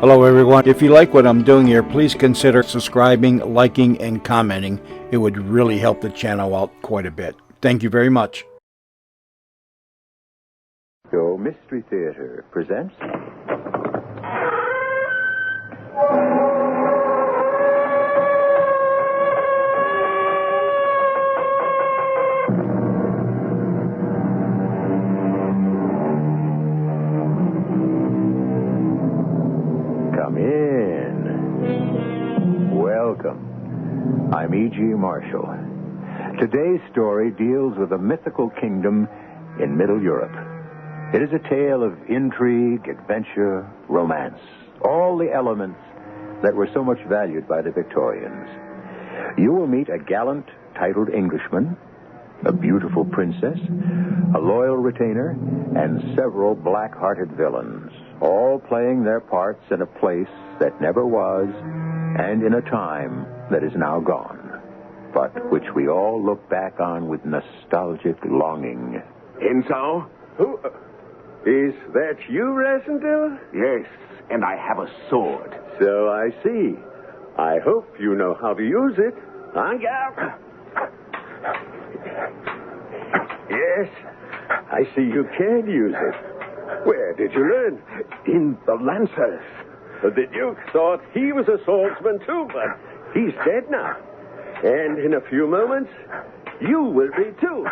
Hello everyone. If you like what I'm doing here, please consider subscribing, liking, and commenting. It would really help the channel out quite a bit. Thank you very much. Your Mystery Theater presents... Come in. Welcome. I'm E.G. Marshall. Today's story deals with a mythical kingdom in Middle Europe. It is a tale of intrigue, adventure, romance, all the elements that were so much valued by the Victorians. You will meet a gallant, titled Englishman, a beautiful princess, a loyal retainer, and several black-hearted villains, all playing their parts in a place that never was and in a time that is now gone, but which we all look back on with nostalgic longing. Enzo? Who? Is that you, Rasendil? Yes, and I have a sword. So I see. I hope you know how to use it. Yes, I see you can use it. Where did you learn? In the Lancers. The Duke thought he was a swordsman too, but he's dead now. And in a few moments, you will be too.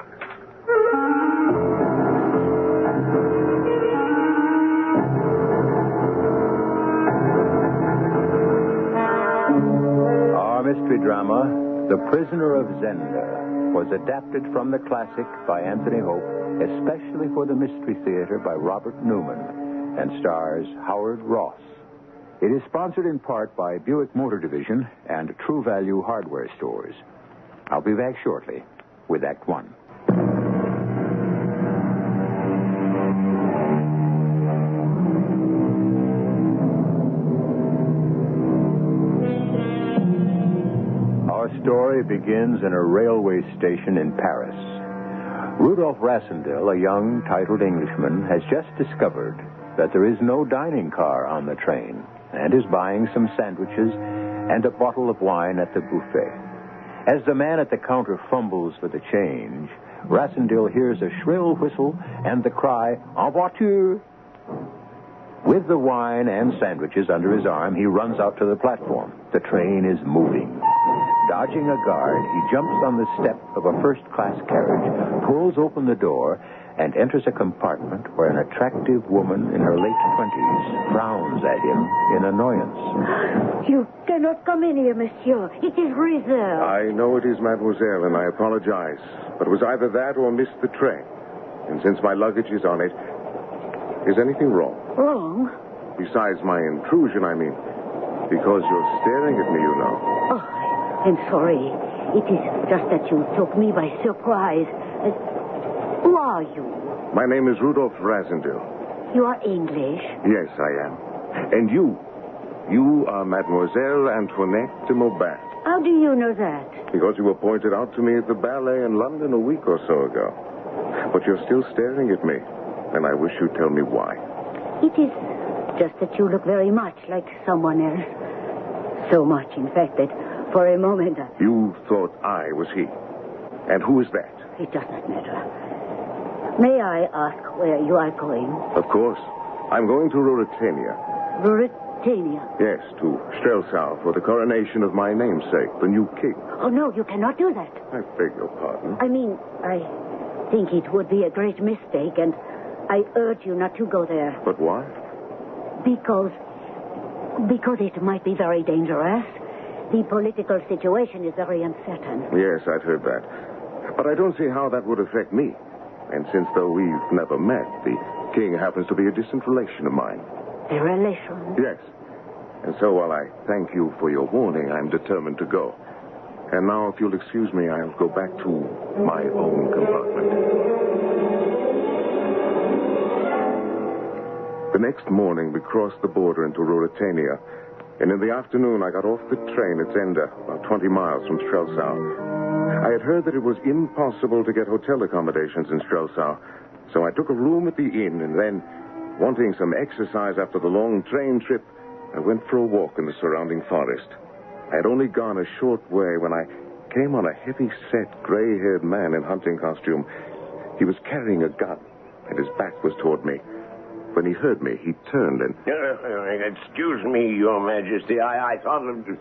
Our mystery drama, The Prisoner of Zenda, was adapted from the classic by Anthony Hope, especially for the Mystery Theater by Robert Newman, and stars Howard Ross. It is sponsored in part by Buick Motor Division and True Value Hardware Stores. I'll be back shortly with Act One. Our story begins in a railway station in Paris. Rudolph Rasendil, a young, titled Englishman, has just discovered that there is no dining car on the train and is buying some sandwiches and a bottle of wine at the buffet. As the man at the counter fumbles for the change, Rasendil hears a shrill whistle and the cry, "En voiture!" With the wine and sandwiches under his arm, he runs out to the platform. The train is moving. Dodging a guard, he jumps on the step of a first-class carriage, pulls open the door, and enters a compartment where an attractive woman in her late 20s frowns at him in annoyance. You cannot come in here, monsieur. It is reserved. I know it is, mademoiselle, and I apologize. But it was either that or missed the train. And since my luggage is on it, is anything wrong? Wrong? Besides my intrusion, I mean. Because you're staring at me, you know. Oh, I'm sorry. It is just that you took me by surprise. Who are you? My name is Rudolph Rasendil. You are English? Yes, I am. And you? You are Mademoiselle Antoinette de Maubert. How do you know that? Because you were pointed out to me at the ballet in London a week or so ago. But you're still staring at me, and I wish you'd tell me why. It is just that you look very much like someone else. So much, in fact, that for a moment... You thought I was he. And who is that? It does not matter. May I ask where you are going? Of course. I'm going to Ruritania. Ruritania? Yes, to Strelsau for the coronation of my namesake, the new king. Oh, no, you cannot do that. I beg your pardon. I mean, I think it would be a great mistake, and I urge you not to go there. But why? Because it might be very dangerous. The political situation is very uncertain. Yes, I've heard that. But I don't see how that would affect me. And since, though we've never met, the king happens to be a distant relation of mine. A relation? Yes. And so while I thank you for your warning, I'm determined to go. And now, if you'll excuse me, I'll go back to my own compartment. The next morning, we crossed the border into Ruritania. And in the afternoon, I got off the train at Zenda, about 20 miles from Strelsau. I had heard that it was impossible to get hotel accommodations in Strelsau, so I took a room at the inn, and then, wanting some exercise after the long train trip, I went for a walk in the surrounding forest. I had only gone a short way when I came on a heavy-set, gray-haired man in hunting costume. He was carrying a gun, and his back was toward me. When he heard me, he turned and... Excuse me, Your Majesty. I thought of...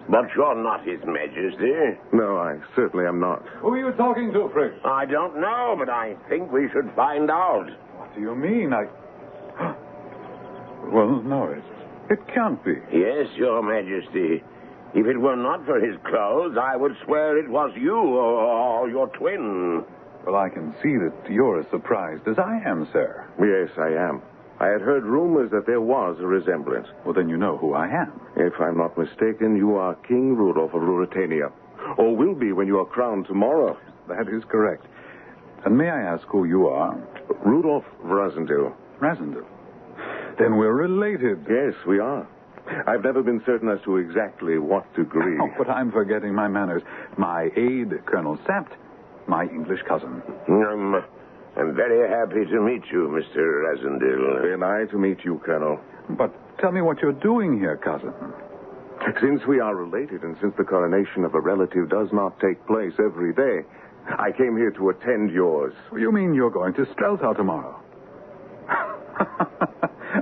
But you're not His Majesty. No, I certainly am not. Who are you talking to, Fritz? I don't know, but I think we should find out. What do you mean? Well, no, it can't be. Yes, Your Majesty. If it were not for his clothes, I would swear it was you or your twin. Well, I can see that you're as surprised as I am, sir. Yes, I am. I had heard rumors that there was a resemblance. Well, then you know who I am. If I'm not mistaken, you are King Rudolph of Ruritania. Or will be when you are crowned tomorrow. That is correct. And may I ask who you are? Rudolph Rasendil. Rasendil. Then we're related. Yes, we are. I've never been certain as to exactly what degree. Oh, but I'm forgetting my manners. My aide, Colonel Sapt, my English cousin. I'm very happy to meet you, Mr. Rasendil. And I to meet you, Colonel. But tell me what you're doing here, cousin. Since we are related and since the coronation of a relative does not take place every day, I came here to attend yours. You mean you're going to Streltau tomorrow?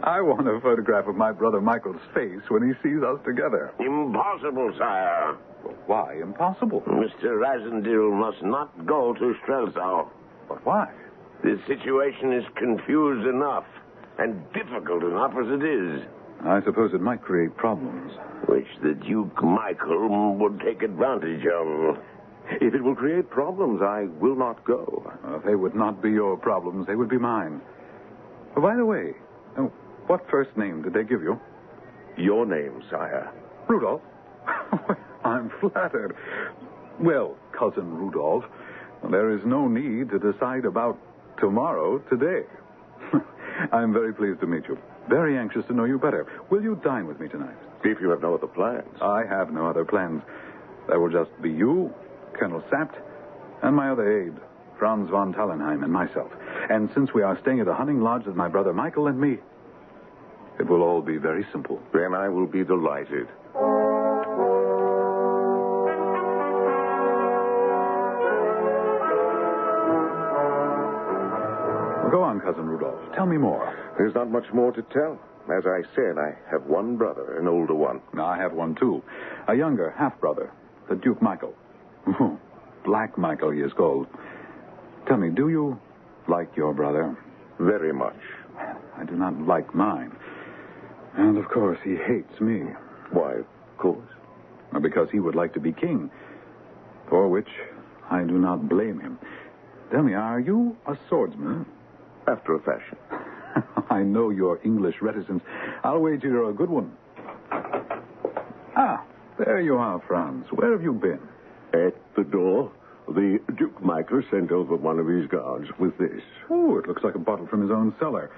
I want a photograph of my brother Michael's face when he sees us together. Impossible, sire. Why impossible? Mr. Rasendil must not go to Streltau. But why? This situation is confused enough and difficult enough as it is. I suppose it might create problems. Which the Duke Michael would take advantage of. If it will create problems, I will not go. They would not be your problems. They would be mine. Oh, by the way, what first name did they give you? Your name, sire. Rudolph? I'm flattered. Well, Cousin Rudolph, there is no need to decide about tomorrow today. I'm very pleased to meet you. Very anxious to know you better. Will you dine with me tonight? If you have no other plans. I have no other plans. There will just be you, Colonel Sapt, and my other aide, Franz von Tallenheim, and myself. And since we are staying at a hunting lodge with my brother Michael and me, it will all be very simple. Then I will be delighted. Go on, Cousin Rudolph. Tell me more. There's not much more to tell. As I said, I have one brother, an older one. I have one, too. A younger half-brother, the Duke Michael. Black Michael, he is called. Tell me, do you like your brother? Very much. I do not like mine. And, of course, he hates me. Why, of course. Because he would like to be king. For which I do not blame him. Tell me, are you a swordsman? After a fashion. I know your English reticence. I'll wager you're a good one. Ah, there you are, Franz. Where have you been? At the door, the Duke Michael sent over one of his guards with this. Oh, it looks like a bottle from his own cellar.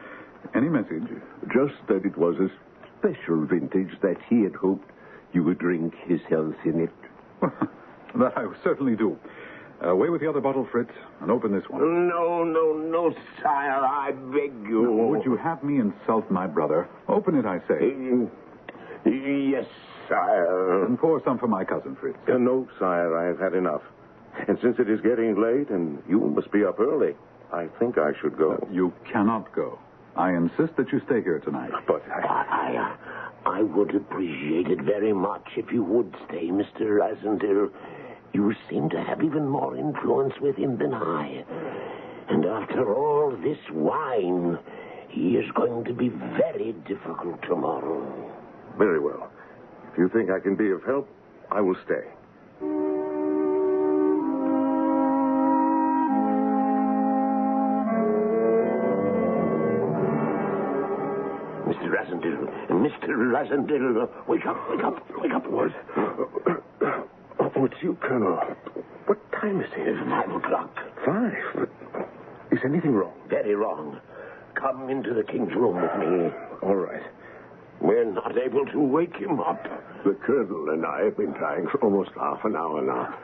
Any message? Just that it was a special vintage that he had hoped you would drink his health in it. That I certainly do. Away with the other bottle, Fritz, and open this one. No, sire, I beg you. No, would you have me insult my brother? Open it, I say. Yes, sire. And pour some for my cousin, Fritz. No, sire, I have had enough. And since it is getting late and you must be up early, I think I should go. You cannot go. I insist that you stay here tonight. But I would appreciate it very much if you would stay, Mr. Rasendil. You seem to have even more influence with him than I. And after all this wine, he is going to be very difficult tomorrow. Very well. If you think I can be of help, I will stay. Mr. Rasendil, wake up. What? Oh, it's you, Colonel. What time is it? It's 5 o'clock. 5? But is anything wrong? Very wrong. Come into the king's room with me. All right. We're not able to wake him up. The colonel and I have been trying for almost half an hour now.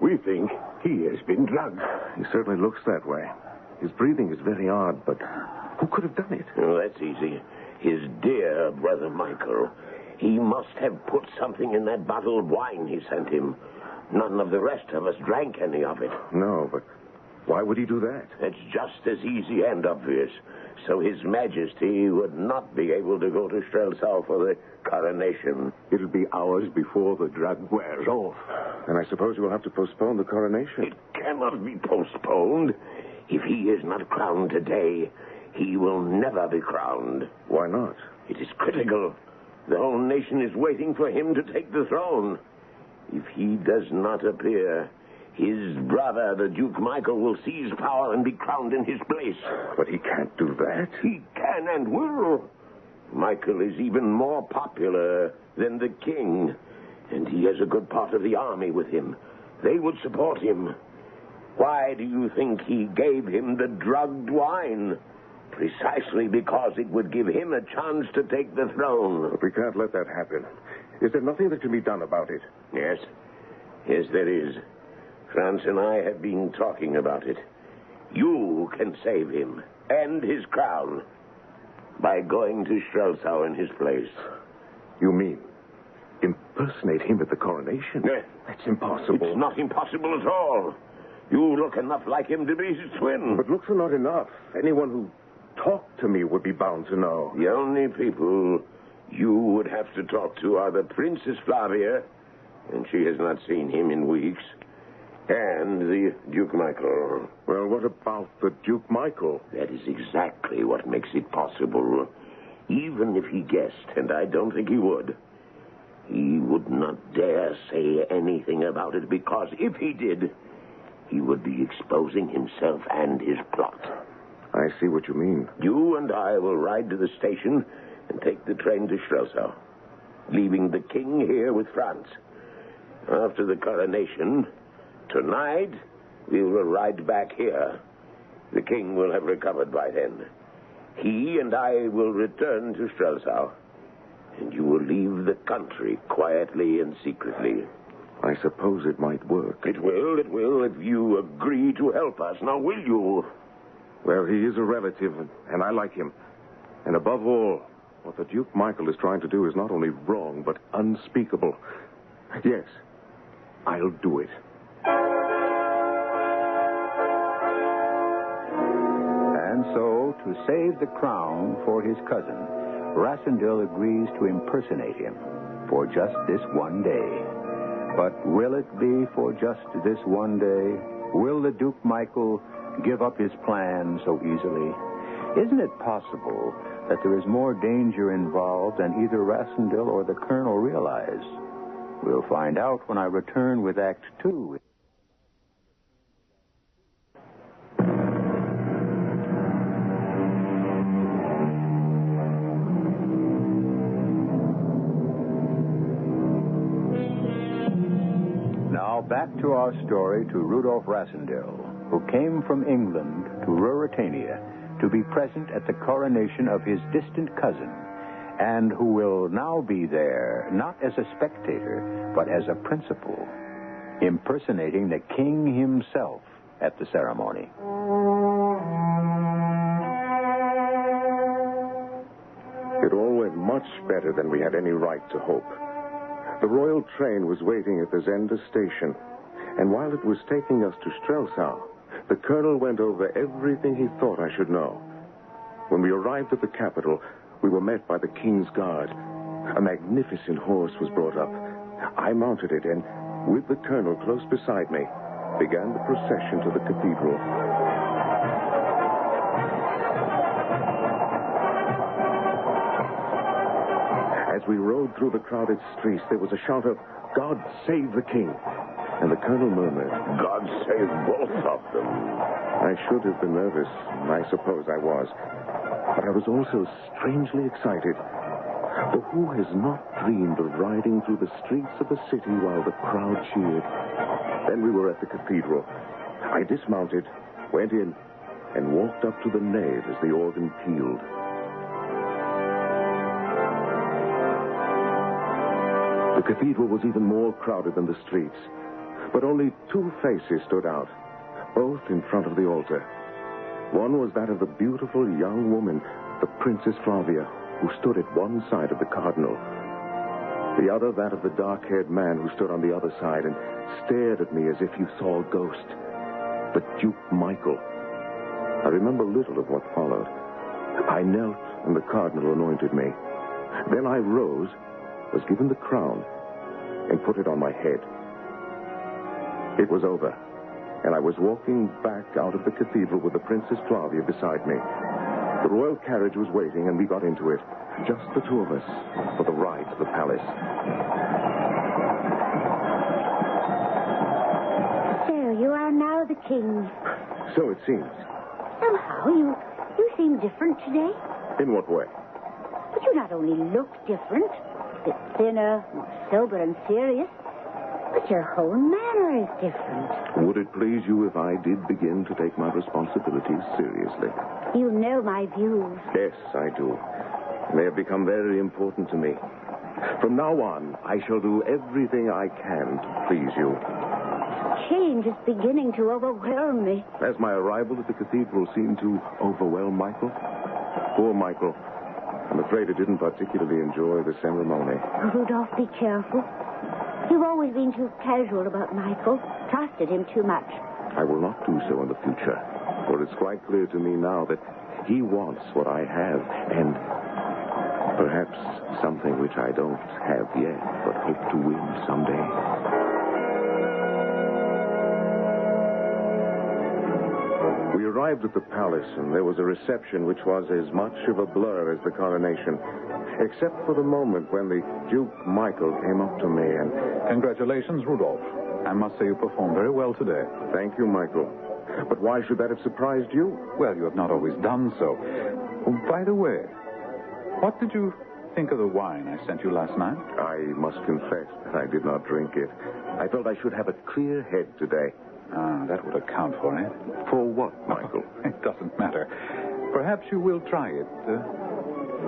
We think he has been drugged. He certainly looks that way. His breathing is very odd, but who could have done it? Oh, that's easy. His dear brother Michael. He must have put something in that bottle of wine he sent him. None of the rest of us drank any of it. No, but why would he do that? It's just as easy and obvious. So His Majesty would not be able to go to Strelsau for the coronation. It'll be hours before the drug wears off. And I suppose we'll have to postpone the coronation. It cannot be postponed. If he is not crowned today, he will never be crowned. Why not? It is critical. The whole nation is waiting for him to take the throne. If he does not appear, his brother, the Duke Michael, will seize power and be crowned in his place. But he can't do that. He can and will. Michael is even more popular than the king, and he has a good part of the army with him. They would support him. Why do you think he gave him the drugged wine? Precisely because it would give him a chance to take the throne. But we can't let that happen. Is there nothing that can be done about it? Yes. Yes, there is. Franz and I have been talking about it. You can save him and his crown by going to Strelsau in his place. You mean impersonate him at the coronation? Yes. That's impossible. It's not impossible at all. You look enough like him to be his twin. But looks are not enough. Anyone who talked to me would be bound to know. The only people you would have to talk to are the Princess Flavia, and she has not seen him in weeks, and the Duke Michael. Well, what about the Duke Michael? That is exactly what makes it possible. Even if he guessed, and I don't think he would not dare say anything about it, because if he did, he would be exposing himself and his plot. I see what you mean. You and I will ride to the station and take the train to Strelsau, leaving the king here with Franz. After the coronation, tonight, we will ride back here. The king will have recovered by then. He and I will return to Strelsau, and you will leave the country quietly and secretly. I suppose it might work. It will, if you agree to help us. Now, will you? Well, he is a relative, and I like him. And above all, what the Duke Michael is trying to do is not only wrong, but unspeakable. Yes, I'll do it. And so, to save the crown for his cousin, Rassendyll agrees to impersonate him for just this one day. But will it be for just this one day? Will the Duke Michael give up his plan so easily? Isn't it possible that there is more danger involved than either Rassendyll or the Colonel realize? We'll find out when I return with Act 2. Now back to our story, to Rudolf Rassendyll, who came from England to Ruritania to be present at the coronation of his distant cousin, and who will now be there not as a spectator, but as a principal, impersonating the king himself at the ceremony. It all went much better than we had any right to hope. The royal train was waiting at the Zenda station, and while it was taking us to Strelsau, the colonel went over everything he thought I should know. When we arrived at the capital, we were met by the king's guard. A magnificent horse was brought up. I mounted it, and with the colonel close beside me, began the procession to the cathedral. As we rode through the crowded streets, there was a shout of, "God save the king!" And the colonel murmured, God save both of them. I should have been nervous, and I suppose I was. But I was also strangely excited. For who has not dreamed of riding through the streets of a city while the crowd cheered? Then we were at the cathedral. I dismounted, went in, and walked up to the nave as the organ pealed. The cathedral was even more crowded than the streets. But only two faces stood out, both in front of the altar. One was that of the beautiful young woman, the Princess Flavia, who stood at one side of the cardinal. The other, that of the dark-haired man who stood on the other side and stared at me as if you saw a ghost. The Duke Michael. I remember little of what followed. I knelt, and the cardinal anointed me. Then I rose, was given the crown, and put it on my head. It was over, and I was walking back out of the cathedral with the Princess Flavia beside me. The royal carriage was waiting, and we got into it, just the two of us, for the ride to the palace. So you are now the king. So it seems. Somehow you seem different today. In what way? But you not only look different, a bit thinner, more sober and serious, but your whole manner is different. Would it please you if I did begin to take my responsibilities seriously? You know my views. Yes, I do. They have become very important to me. From now on, I shall do everything I can to please you. Change is beginning to overwhelm me. As my arrival at the cathedral seemed to overwhelm Michael. Poor Michael. I'm afraid he didn't particularly enjoy the ceremony. Rudolph, be careful. You've always been too casual about Michael. Trusted him too much. I will not do so in the future. For it's quite clear to me now that he wants what I have, and perhaps something which I don't have yet, but hope to win someday. We arrived at the palace, and there was a reception which was as much of a blur as the coronation, except for the moment when the Duke Michael came up to me and... Congratulations, Rudolph. I must say you performed very well today. Thank you, Michael. But why should that have surprised you? Well, you have not always done so. Oh, by the way, what did you think of the wine I sent you last night? I must confess that I did not drink it. I felt I should have a clear head today. Ah, that would account for it. For what, Michael? It doesn't matter. Perhaps you will try it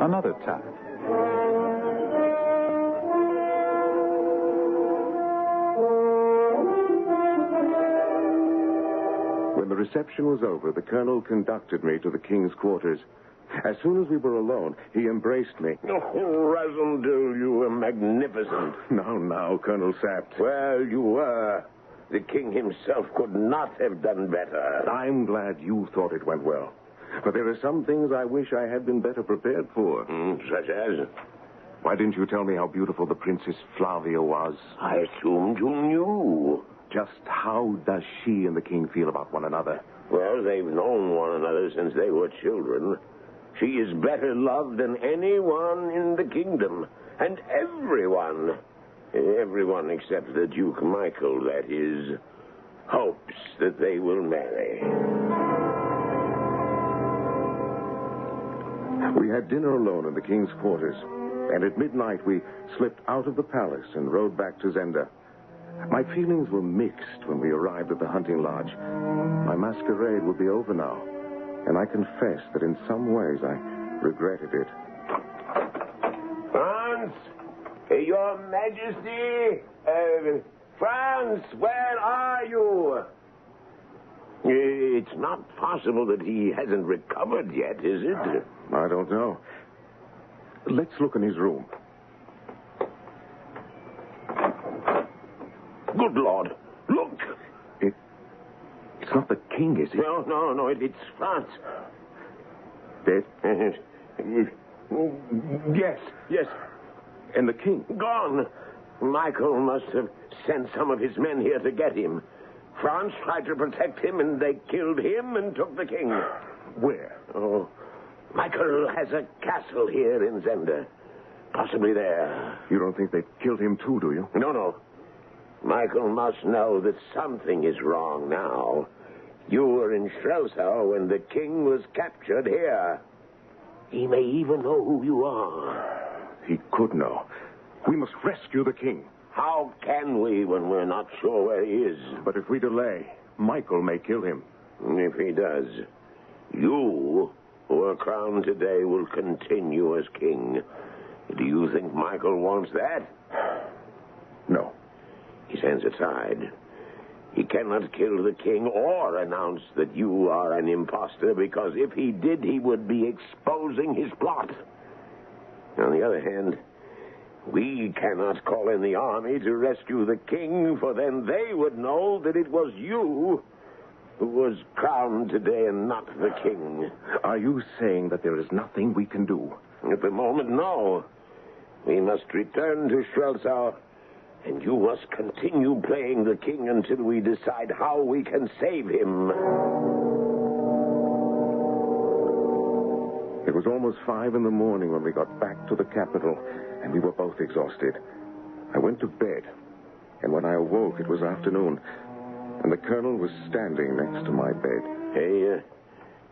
another time. When the reception was over, the colonel conducted me to the king's quarters. As soon as we were alone, he embraced me. Oh, Rasendil, you were magnificent. Now, Colonel Sapt. Well, you were. The king himself could not have done better. I'm glad you thought it went well. But there are some things I wish I had been better prepared for. Such as? Why didn't you tell me how beautiful the Princess Flavia was? I assumed you knew. Just how does she and the king feel about one another? Well, they've known one another since they were children. She is better loved than anyone in the kingdom. And everyone except the Duke Michael, that is, hopes that they will marry. We had dinner alone in the king's quarters, and at midnight we slipped out of the palace and rode back to Zenda. My feelings were mixed when we arrived at the hunting lodge. My masquerade would be over now, and I confess that in some ways I regretted it. France! Your Majesty! France, where are you? It's not possible that he hasn't recovered yet, is it? I don't know. Let's look in his room. Good Lord, look! It's not the king, is it? No, it's France. Dead? Yes. And the king? Gone. Michael must have sent some of his men here to get him. France tried to protect him, and they killed him and took the king. Where? Oh, Michael has a castle here in Zenda. Possibly there. You don't think they killed him too, do you? No. Michael must know that something is wrong now. You were in Strelsau when the king was captured here. He may even know who you are. He could know. We must rescue the king. How can we when we're not sure where he is? But if we delay, Michael may kill him. If he does, you, who are crowned today, will continue as king. Do you think Michael wants that? No. His hands are tied. He cannot kill the king or announce that you are an impostor, because if he did, he would be exposing his plot. On the other hand, we cannot call in the army to rescue the king, for then they would know that it was you who was crowned today and not the king. Are you saying that there is nothing we can do? At the moment, no. We must return to Strelsau, and you must continue playing the king until we decide how we can save him. It was almost 5 a.m. when we got back to the capital, and we were both exhausted. I went to bed, and when I awoke, it was afternoon, and the colonel was standing next to my bed.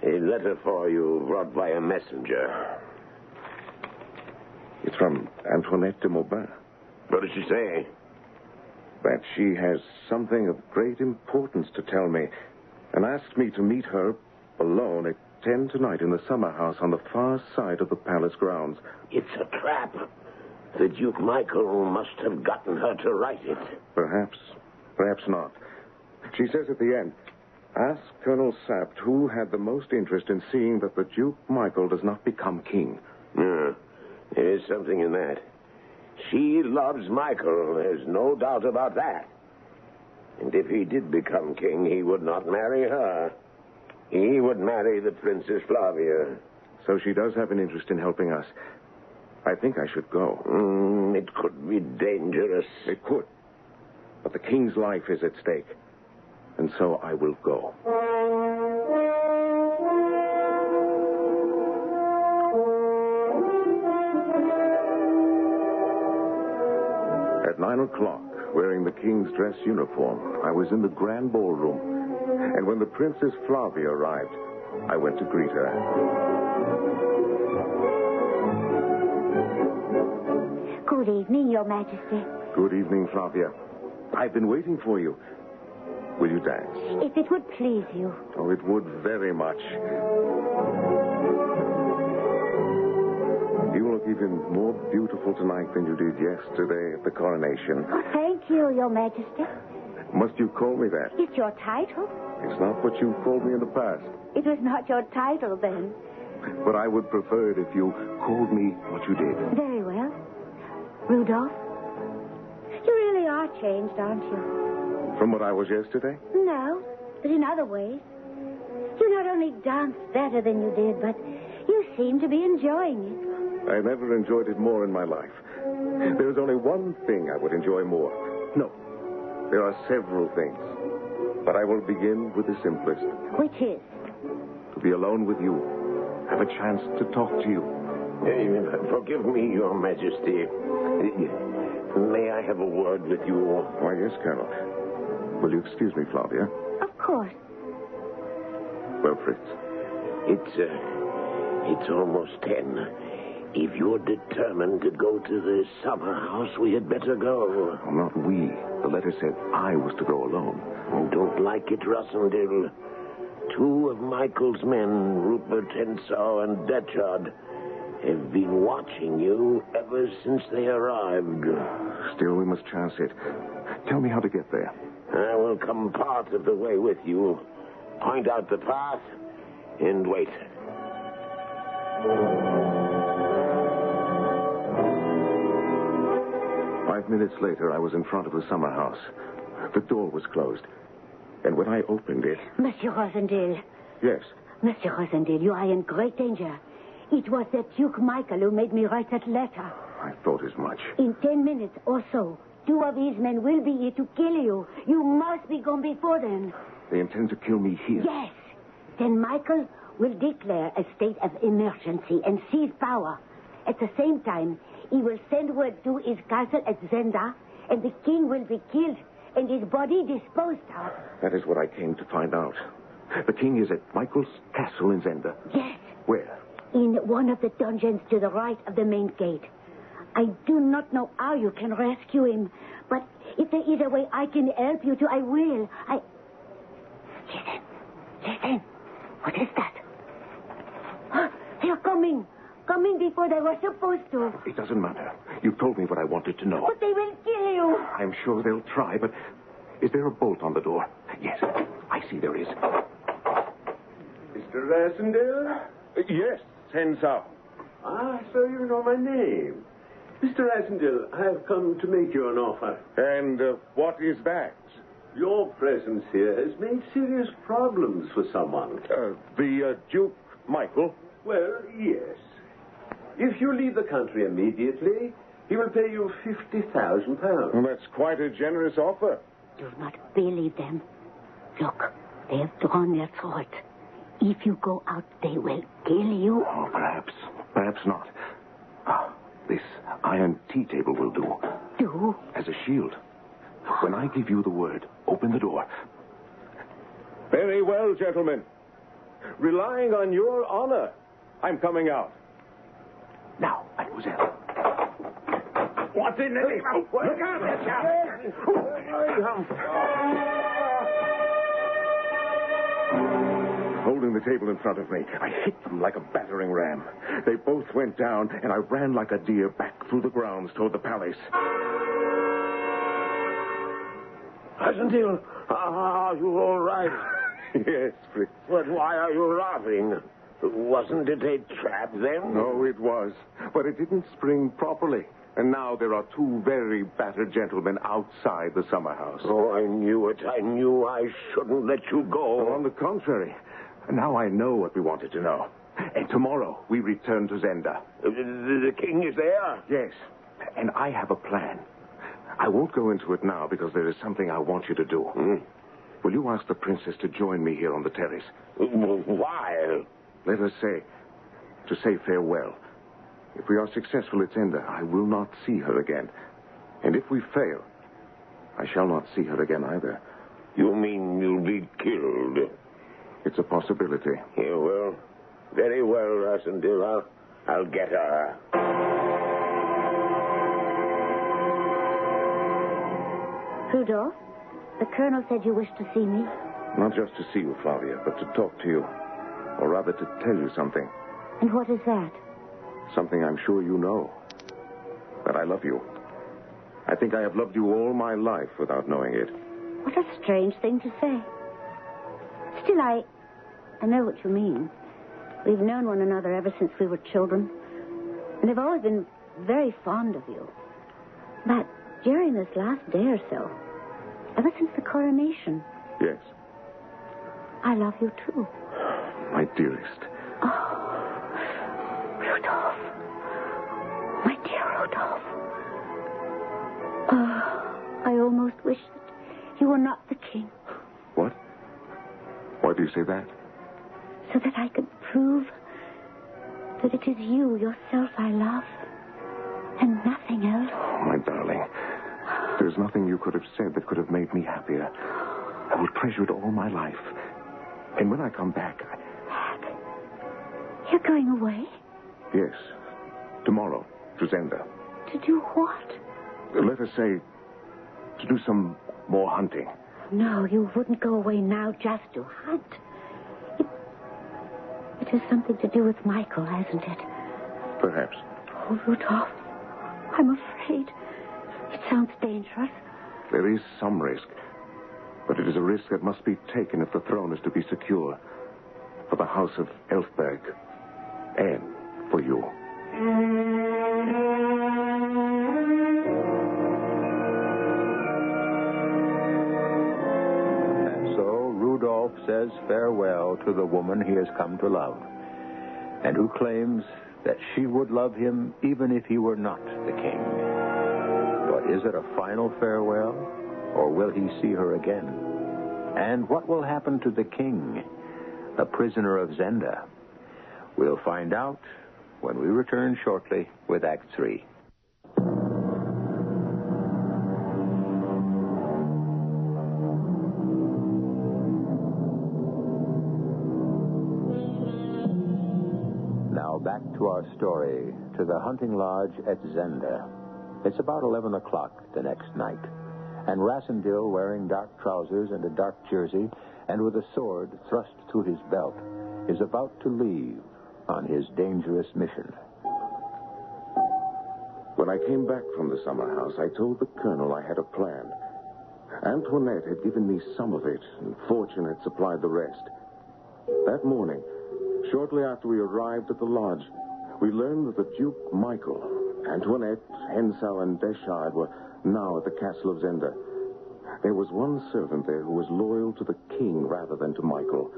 A letter for you brought by a messenger. It's from Antoinette de Maubin. What does she say? That she has something of great importance to tell me, and asked me to meet her alone at 10 tonight in the summer house on the far side of the palace grounds. It's a trap. The Duke Michael must have gotten her to write it. Perhaps not. She says at the end, ask Colonel Sapt who had the most interest in seeing that the Duke Michael does not become king. Yeah, there is something in that. She loves Michael, there's no doubt about that. And if he did become king, he would not marry her. He would marry the Princess Flavia. So she does have an interest in helping us. I think I should go. It could be dangerous. It could. But the king's life is at stake. And so I will go. At 9 o'clock, wearing the king's dress uniform, I was in the grand ballroom. And when the Princess Flavia arrived, I went to greet her. Good evening, Your Majesty. Good evening, Flavia. I've been waiting for you. Will you dance? If it would please you. Oh, it would very much. You look even more beautiful tonight than you did yesterday at the coronation. Oh, thank you, Your Majesty. Must you call me that? It's your title. It's not what you called me in the past. It was not your title then. But I would prefer it if you called me what you did. Very well. Rudolph, you really are changed, aren't you? From what I was yesterday? No, but in other ways. You not only dance better than you did, but you seem to be enjoying it. I never enjoyed it more in my life. There is only one thing I would enjoy more. No, there are several things. But I will begin with the simplest. Which is? To be alone with you. Have a chance to talk to you. Forgive me, Your Majesty. May I have a word with you? Why, yes, Colonel. Will you excuse me, Flavia? Of course. Well, Fritz. It's almost 10. If you're determined to go to the summer house, we had better go. Oh, not we. The letter said I was to go alone. I don't like it, Rossendale. 2 of Michael's men, Rupert Henshaw and Detchard, have been watching you ever since they arrived. Still, we must chance it. Tell me how to get there. I will come part of the way with you. Point out the path and wait. 5 minutes later, I was in front of the summer house. The door was closed. And when I opened it... Monsieur Rosendale. Yes. Monsieur Rosendale, you are in great danger. It was the Duke Michael who made me write that letter. I thought as much. In 10 minutes or so, 2 of these men will be here to kill you. You must be gone before then. They intend to kill me here? Yes. Then Michael will declare a state of emergency and seize power. At the same time, he will send word to his castle at Zenda, and the king will be killed and his body disposed of. That is what I came to find out. The king is at Michael's castle in Zenda. Yes. Where? In one of the dungeons to the right of the main gate. I do not know how you can rescue him, but if there is a way I can help you to, I will. Listen. What is that? They're coming. Coming before they were supposed to. It doesn't matter. You've told me what I wanted to know. But they will kill you. I'm sure they'll try, but is there a bolt on the door? Yes, I see there is. Mr. Rasendale? Yes, Henshaw. Ah, so you know my name. Mr. Rasendale, I have come to make you an offer. And what is that? Your presence here has made serious problems for someone. The Duke Michael? Well, yes. If you leave the country immediately, he will pay you £50,000. Well, that's quite a generous offer. Do not believe them. Look, they have drawn their swords. If you go out, they will kill you. Oh, perhaps not. This iron tea table will do. Do? As a shield. When I give you the word, open the door. Very well, gentlemen. Relying on your honor, I'm coming out. Now, mademoiselle. What in the name of... Look out, Holding the table in front of me, I hit them like a battering ram. They both went down, and I ran like a deer back through the grounds toward the palace. Rasendale, are you all right? Yes, Fritz. But why are you laughing? Wasn't it a trap then? No, it was. But it didn't spring properly. And now there are two very battered gentlemen outside the summer house. Oh, I knew it. I knew I shouldn't let you go. On the contrary. Now I know what we wanted to know. And tomorrow we return to Zenda. The king is there? Yes. And I have a plan. I won't go into it now because there is something I want you to do. Will you ask the princess to join me here on the terrace? Why? Let us say, to say farewell. If we are successful at Zenda, I will not see her again. And if we fail, I shall not see her again either. You mean you'll be killed? It's a possibility. Yeah, well, very well, Rasendale. I'll get her. Rudolph, the colonel said you wished to see me. Not just to see you, Flavia, but to talk to you. Or rather, to tell you something. And what is that? Something I'm sure you know. That I love you. I think I have loved you all my life without knowing it. What a strange thing to say. Still, I know what you mean. We've known one another ever since we were children. And I've always been very fond of you. But during this last day or so, ever since the coronation... Yes. I love you, too. My dearest. Oh, Rudolph. My dear Rudolph. Oh, I almost wish that you were not the king. What? Why do you say that? So that I could prove that it is you, yourself, I love. And nothing else. Oh, my darling. There's nothing you could have said that could have made me happier. I will treasure it all my life. And when I come back, You're going away? Yes. Tomorrow, to Zenda. To do what? Let us say, to do some more hunting. No, you wouldn't go away now just to hunt. It has something to do with Michael, hasn't it? Perhaps. Oh, Rudolph, I'm afraid. It sounds dangerous. There is some risk. But it is a risk that must be taken if the throne is to be secure. For the house of Elfberg. And for you. And so Rudolph says farewell to the woman he has come to love, and who claims that she would love him even if he were not the king. But is it a final farewell, or will he see her again? And what will happen to the king, a prisoner of Zenda? We'll find out when we return shortly with Act 3. Now back to our story, to the hunting lodge at Zenda. It's about 11 o'clock the next night, and Rasendale, wearing dark trousers and a dark jersey, and with a sword thrust through his belt, is about to leave on his dangerous mission. When I came back from the summer house, I told the colonel I had a plan. Antoinette had given me some of it, and fortune had supplied the rest. That morning, shortly after we arrived at the lodge, we learned that the Duke Michael, Antoinette, Hensau, and Deschard were now at the castle of Zenda. There was one servant there who was loyal to the king rather than to Michael.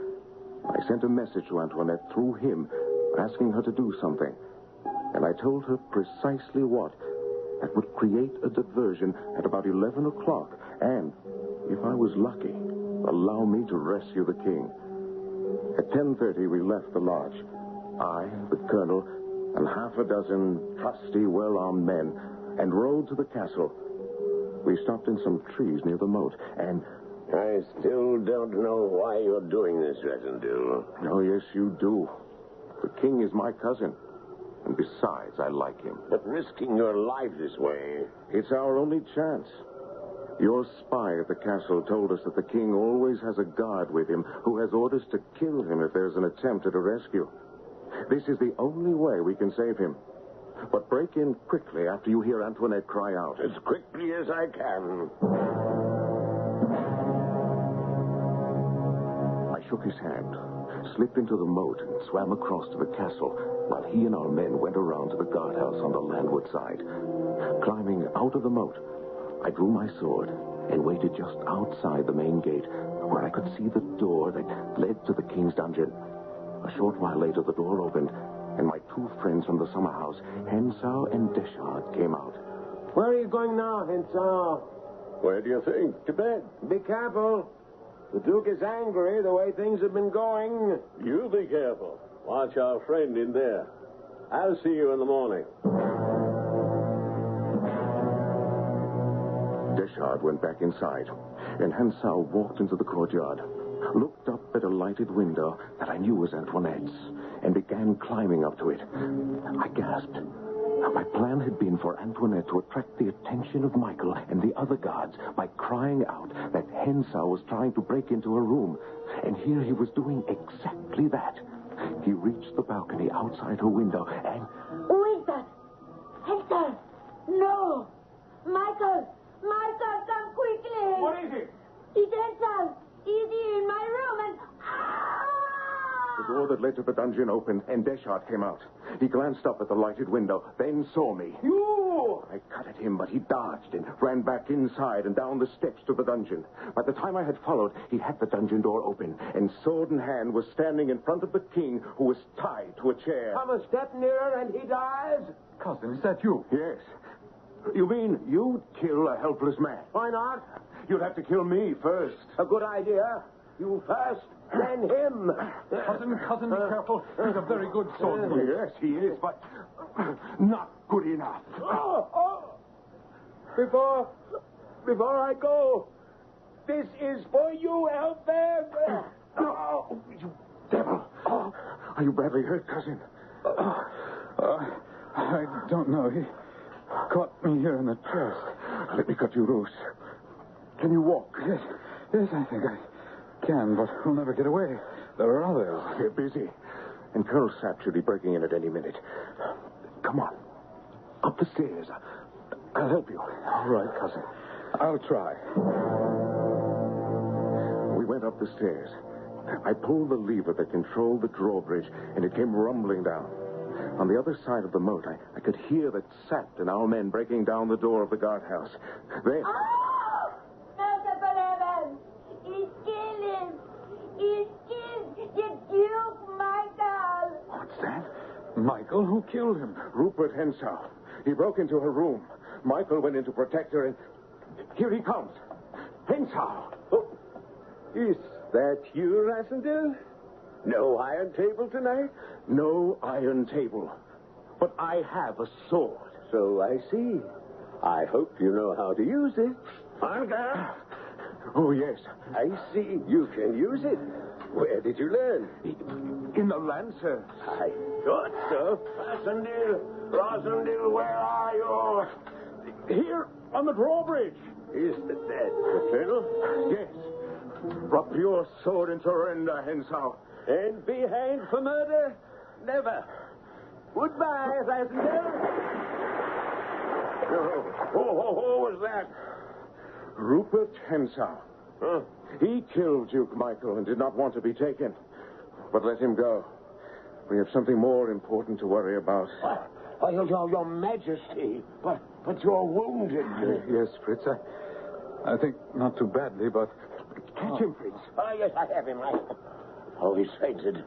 I sent a message to Antoinette through him, asking her to do something. And I told her precisely what. That would create a diversion at about 11 o'clock, and, if I was lucky, allow me to rescue the king. At 10:30, we left the lodge. I, the colonel, and half a dozen trusty, well-armed men, and rode to the castle. We stopped in some trees near the moat, and... I still don't know why you're doing this, Resendil. Oh, yes, you do. The king is my cousin. And besides, I like him. But risking your life this way... It's our only chance. Your spy at the castle told us that the king always has a guard with him who has orders to kill him if there's an attempt at a rescue. This is the only way we can save him. But break in quickly after you hear Antoinette cry out. As quickly as I can. I shook his hand, slipped into the moat, and swam across to the castle, while he and our men went around to the guardhouse on the landward side. Climbing out of the moat, I drew my sword and waited just outside the main gate, where I could see the door that led to the king's dungeon. A short while later, the door opened, and my two friends from the summer house, Hensau and Deschard, came out. Where are you going now, Hensau? Where do you think? To bed. Be careful. The Duke is angry the way things have been going. You be careful. Watch our friend in there. I'll see you in the morning. Deschard went back inside, and Hensau walked into the courtyard, looked up at a lighted window that I knew was Antoinette's, and began climbing up to it. I gasped. My plan had been for Antoinette to attract the attention of Michael and the other guards by crying out that Hensau was trying to break into her room. And here he was doing exactly that. He reached the balcony outside her window and... Who is that? Hensau! No! Michael! Michael, come quickly! What is it? It's Hensau! He's here in my room and... The door that led to the dungeon opened, and Deschard came out. He glanced up at the lighted window, then saw me. You! I cut at him, but he dodged and ran back inside and down the steps to the dungeon. By the time I had followed, he had the dungeon door open, and sword in hand was standing in front of the king, who was tied to a chair. Come a step nearer and he dies? Cousin, is that you? Yes. You mean you'd kill a helpless man? Why not? You'd have to kill me first. A good idea. You first, then him. Cousin, be careful. He's a very good swordsman. Yes, he is, but not good enough. Before I go, this is for you out there. No, you devil. Are you badly hurt, cousin? I don't know. He caught me here in the chest. Let me cut you loose. Can you walk? Yes, I think I can, but we'll never get away. There are others. We're busy. And Colonel Sapp should be breaking in at any minute. Come on. Up the stairs. I'll help you. All right, cousin. I'll try. We went up the stairs. I pulled the lever that controlled the drawbridge, and it came rumbling down. On the other side of the moat, I could hear that Sapp and our men breaking down the door of the guardhouse. Then... Oh! Merciful heaven! He's killed him! He's killed the Duke Michael! What's that? Michael? Who killed him? Rupert Hensau. He broke into her room. Michael went in to protect her, and here he comes. Hensau! Oh, is that you, Rassendyll? No iron table tonight? No iron table. But I have a sword. So I see. I hope you know how to use it. Anka! Oh, yes. I see. You can use it. Where did you learn? In the Lancers. I thought so. Rassendyll, where are you? Here, on the drawbridge. Is that the colonel? Yes. Drop your sword and surrender, Hensau. And be hanged for murder? Never. Goodbye, Rassendyll. Who was that? Rupert Hensau. Huh? He killed Duke Michael and did not want to be taken. But let him go. We have something more important to worry about. Your Majesty, but you're wounded. Yes, Fritz. I think not too badly, but... Catch him, Fritz. Oh, yes, I have him. Oh, he's fainted.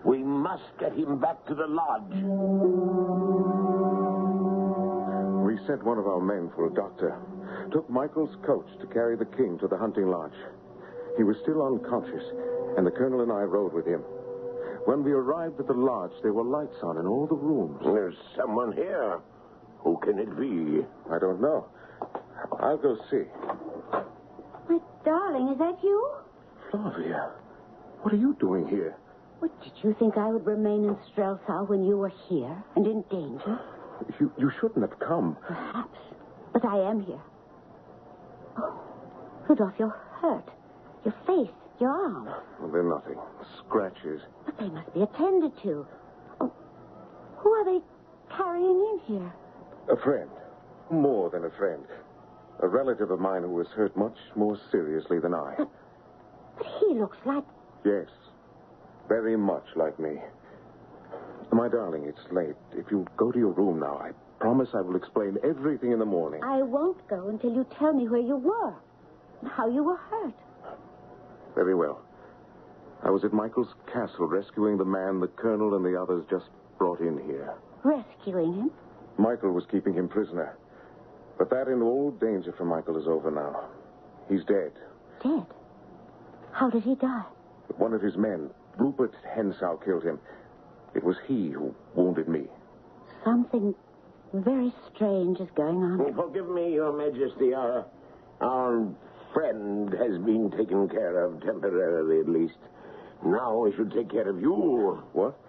We must get him back to the lodge. We sent one of our men for a doctor. Took Michael's coach to carry the king to the hunting lodge. He was still unconscious, and the colonel and I rode with him. When we arrived at the lodge, there were lights on in all the rooms. There's someone here. Who can it be? I don't know. I'll go see. My darling, is that you? Flavia, what are you doing here? What, did you think I would remain in Strelsau when you were here and in danger? You shouldn't have come. Perhaps. But I am here. Oh, Rudolph, you're hurt. Your face, your arm. Well, they're nothing. Scratches. But they must be attended to. Oh, who are they carrying in here? A friend. More than a friend. A relative of mine who was hurt much more seriously than I. But he looks like... Yes. Very much like me. My darling, it's late. If you go to your room now, I promise I will explain everything in the morning. I won't go until you tell me where you were and how you were hurt. Very well. I was at Michael's castle rescuing the man the colonel and the others just brought in here. Rescuing him? Michael was keeping him prisoner. But that and all danger from Michael is over now. He's dead. Dead? How did he die? One of his men, Rupert Hensau, killed him. It was he who wounded me. Something very strange is going on. Forgive me, Your Majesty. Our friend has been taken care of, temporarily at least. Now we should take care of you. What?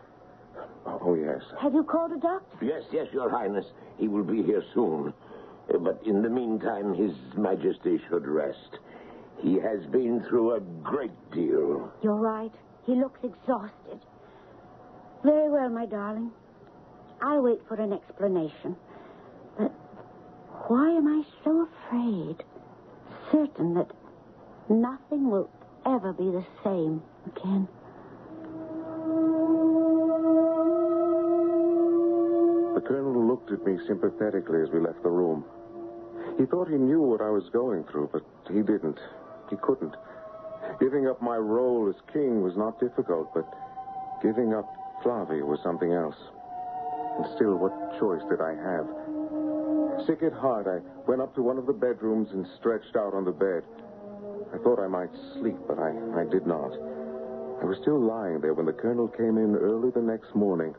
Oh, yes. Have you called a doctor? Yes, Your Highness. He will be here soon. But in the meantime, His Majesty should rest. He has been through a great deal. You're right. He looks exhausted. Very well, my darling. I'll wait for an explanation. But why am I so afraid? Certain that nothing will ever be the same again. The colonel looked at me sympathetically as we left the room. He thought he knew what I was going through, but he didn't. He couldn't. Giving up my role as king was not difficult, but giving up Flavia was something else. And still, what choice did I have? Sick at heart, I went up to one of the bedrooms and stretched out on the bed. I thought I might sleep, but I did not. I was still lying there when the colonel came in early the next morning.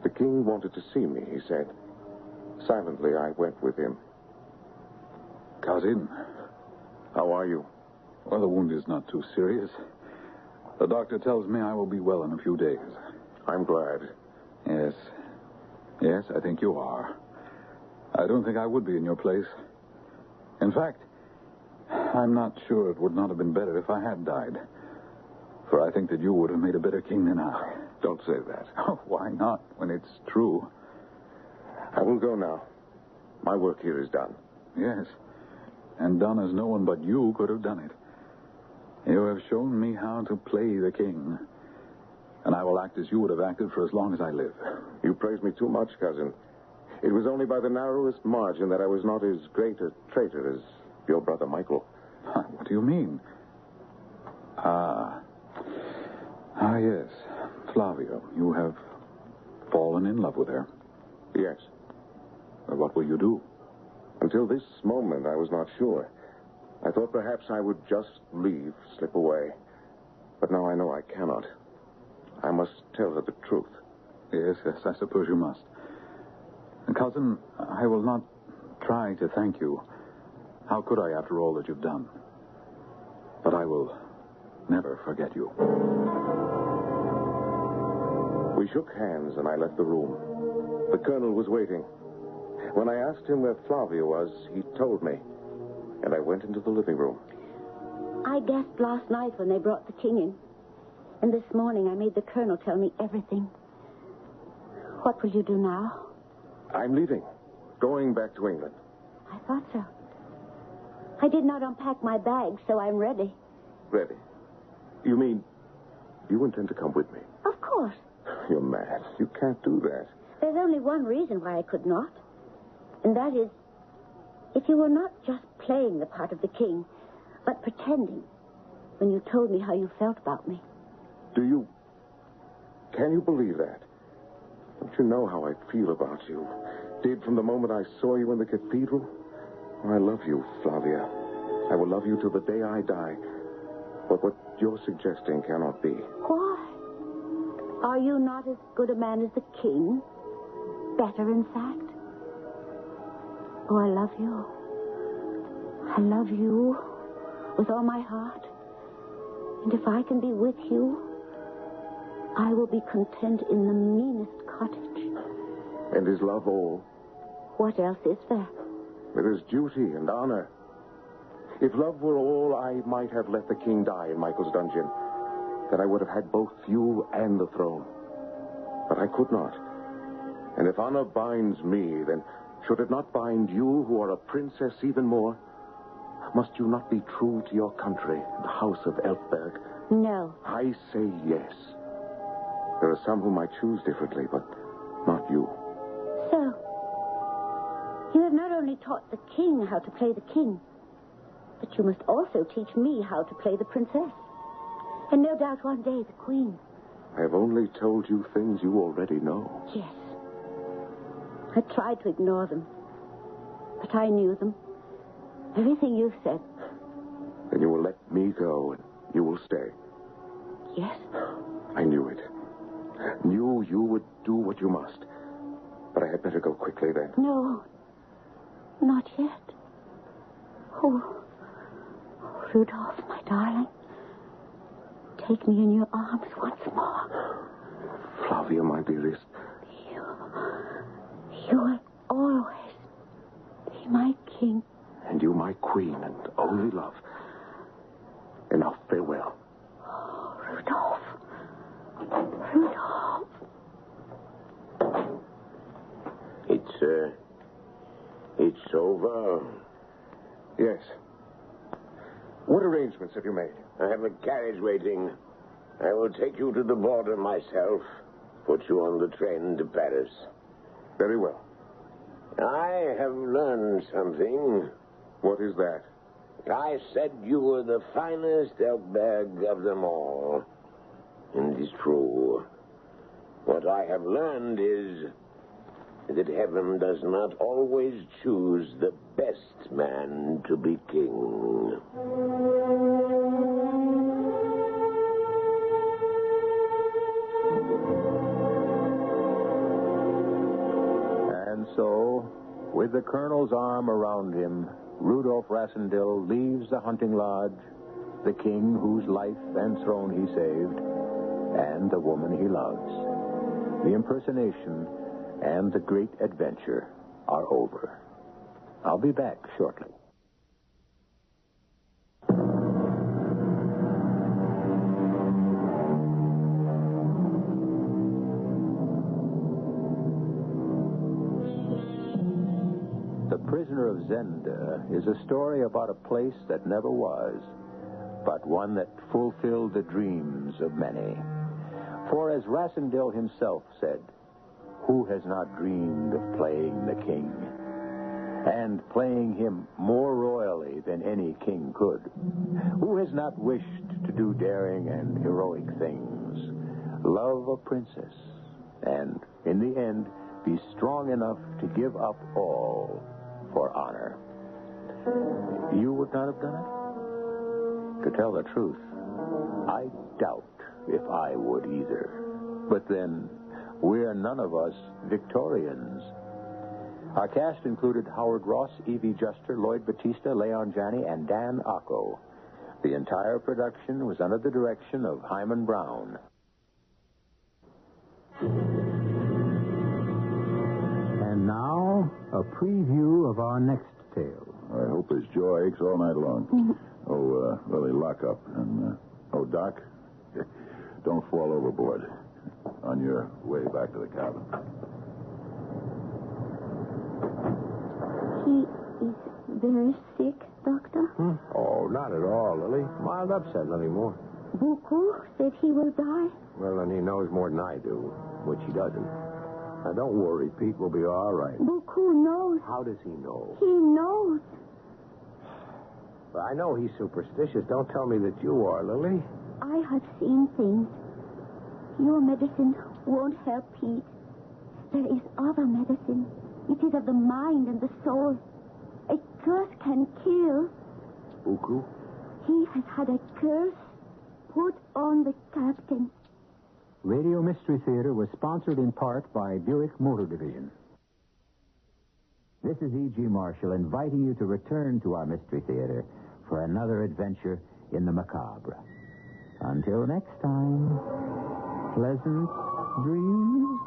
The king wanted to see me, he said. Silently, I went with him. Cousin. How are you? Well, the wound is not too serious. The doctor tells me I will be well in a few days. I'm glad. Yes. Yes, I think you are. I don't think I would be in your place. In fact, I'm not sure it would not have been better if I had died. For I think that you would have made a better king than I. Don't say that. Oh, why not, when it's true? I will go now. My work here is done. Yes. And done as no one but you could have done it. You have shown me how to play the king. And I will act as you would have acted for as long as I live. You praise me too much, cousin. It was only by the narrowest margin that I was not as great a traitor as your brother Michael. What do you mean? Yes. Flavia, you have fallen in love with her. Yes. Well, what will you do? Until this moment, I was not sure. I thought perhaps I would just leave, slip away. But now I know I cannot. I must tell her the truth. Yes, I suppose you must. Cousin, I will not try to thank you. How could I, after all that you've done? But I will never forget you. We shook hands and I left the room. The colonel was waiting. When I asked him where Flavia was, he told me. And I went into the living room. I guessed last night when they brought the king in. And this morning I made the colonel tell me everything. What will you do now? I'm leaving. Going back to England. I thought so. I did not unpack my bag, so I'm ready. Ready? You mean you intend to come with me? Of course. You're mad. You can't do that. There's only one reason why I could not. And that is, if you were not just playing the part of the king, but pretending when you told me how you felt about me. Do you... Can you believe that? Don't you know how I feel about you? Did from the moment I saw you in the cathedral? Oh, I love you, Flavia. I will love you till the day I die. But what you're suggesting cannot be. Why? Are you not as good a man as the king? Better, in fact? Oh, I love you. I love you with all my heart. And if I can be with you, I will be content in the meanest cottage. And is love all? What else is there? It is duty and honor. If love were all, I might have let the king die in Michael's dungeon. Then I would have had both you and the throne. But I could not. And if honor binds me, then should it not bind you, who are a princess, even more? Must you not be true to your country, the house of Elfberg? No. I say yes. There are some whom I choose differently, but not you. So, you have not only taught the king how to play the king, but you must also teach me how to play the princess. And no doubt one day the queen. I have only told you things you already know. Yes. I tried to ignore them, but I knew them. Everything you said. Then you will let me go, and you will stay. Yes. I knew it. Knew you would do what you must. But I had better go quickly then. No. Not yet. Oh, Rudolph, my darling. Take me in your arms once more. Flavia, my dearest. You will always be my king. And you my queen and only love. And now farewell. Oh, Rudolph. Rudolph. It's over. Yes. What arrangements have you made? I have a carriage waiting. I will take you to the border myself. Put you on the train to Paris. Very well. I have learned something. What is that? I said you were the finest Elfberg of them all. And it's true. What I have learned is that heaven does not always choose the best man to be king. And so, with the colonel's arm around him, Rudolph Rassendyll leaves the hunting lodge, the king whose life and throne he saved, and the woman he loves. The impersonation and the great adventure are over. I'll be back shortly. The Prisoner of Zenda is a story about a place that never was, but one that fulfilled the dreams of many. For as Rassendyll himself said, who has not dreamed of playing the king? And playing him more royally than any king could? Who has not wished to do daring and heroic things, love a princess, and, in the end, be strong enough to give up all for honor? You would not have done it? To tell the truth, I doubt if I would either. But then, we're none of us Victorians. Our cast included Howard Ross, Evie Juster, Lloyd Battista, Leon Janney, and Dan Ocko. The entire production was under the direction of Hyman Brown. And now, a preview of our next tale. I hope his jaw aches all night long. Well, lock up. And, Doc, don't fall overboard on your way back to the cabin. He is very sick, Doctor. Oh, not at all, Lily. Mild upset, nothing more. Buku said he will die. Well, and he knows more than I do. which he doesn't. Now, don't worry. Pete will be all right. But who knows? How does he know? He knows. Well, I know he's superstitious. Don't tell me that you are, Lily. I have seen things. Your medicine won't help Pete. There is other medicine. It is of the mind and the soul. A curse can kill. Uku? He has had a curse put on the captain. Radio Mystery Theater was sponsored in part by Buick Motor Division. This is E.G. Marshall inviting you to return to our Mystery Theater for another adventure in the macabre. Until next time, pleasant dreams.